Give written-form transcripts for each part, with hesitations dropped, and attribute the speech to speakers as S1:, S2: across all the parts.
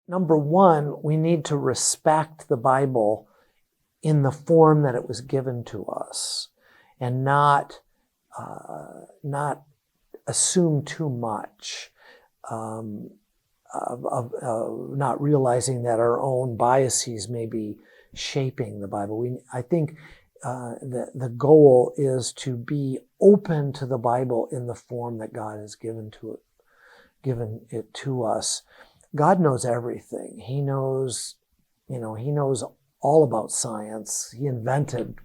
S1: number one, we need to respect the Bible in the form that it was given to us, and not assume too much, of not realizing that our own biases may be shaping the Bible. I think the goal is to be open to the Bible in the form that God has given it to us. God knows everything. He knows all about science. He invented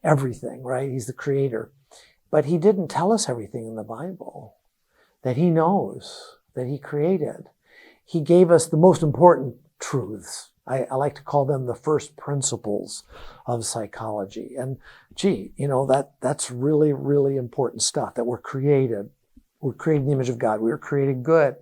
S1: everything, right? He's the creator. But he didn't tell us everything in the Bible that he knows, that he created. He gave us the most important truths. I like to call them the first principles of psychology. And that's really, really important stuff, that we're created. We're created in the image of God. We were created good.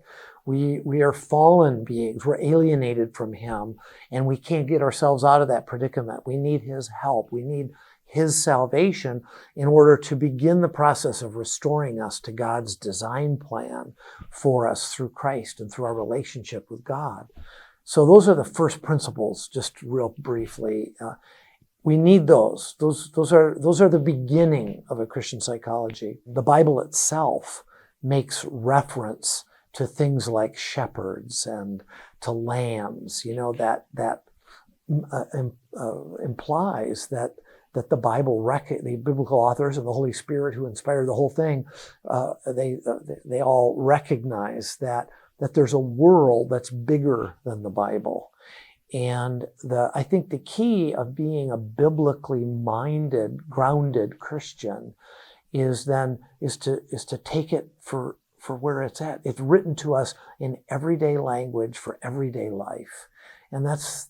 S1: We are fallen beings. We're alienated from him, and we can't get ourselves out of that predicament. We need his help. We need his salvation in order to begin the process of restoring us to God's design plan for us through Christ and through our relationship with God. So those are the first principles, just real briefly. We need those. Those are the beginning of a Christian psychology. The Bible itself makes reference to things like shepherds and to lambs. That implies that the Bible, the biblical authors and the Holy Spirit who inspired the whole thing, they all recognize that there's a world that's bigger than the Bible. And I think the key of being a biblically minded, grounded Christian is to take it for where it's at. It's written to us in everyday language for everyday life. And that's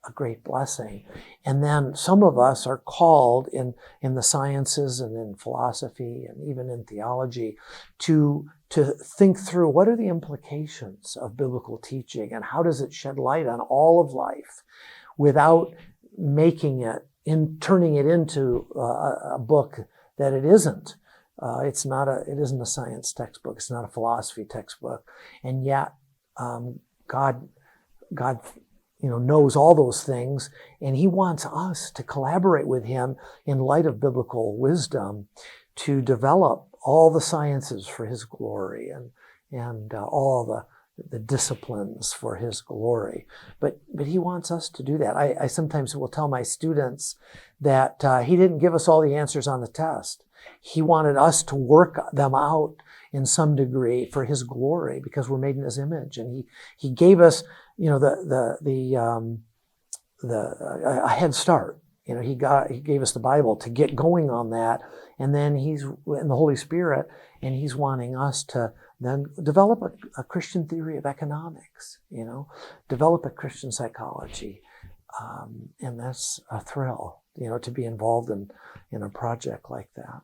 S1: a great blessing. And then some of us are called in the sciences and in philosophy and even in theology to think through what are the implications of biblical teaching and how does it shed light on all of life without turning it into a book that it isn't. It isn't a science textbook. It's not a philosophy textbook. And yet, God knows all those things, and he wants us to collaborate with him in light of biblical wisdom to develop all the sciences for his glory and all the disciplines for his glory. But he wants us to do that. I sometimes will tell my students that he didn't give us all the answers on the test. He wanted us to work them out in some degree for his glory, because we're made in his image. And he gave us, a head start. He gave us the Bible to get going on that. And then he's in the Holy Spirit, and he's wanting us to then develop a Christian theory of economics, develop a Christian psychology. And that's a thrill, to be involved in a project like that.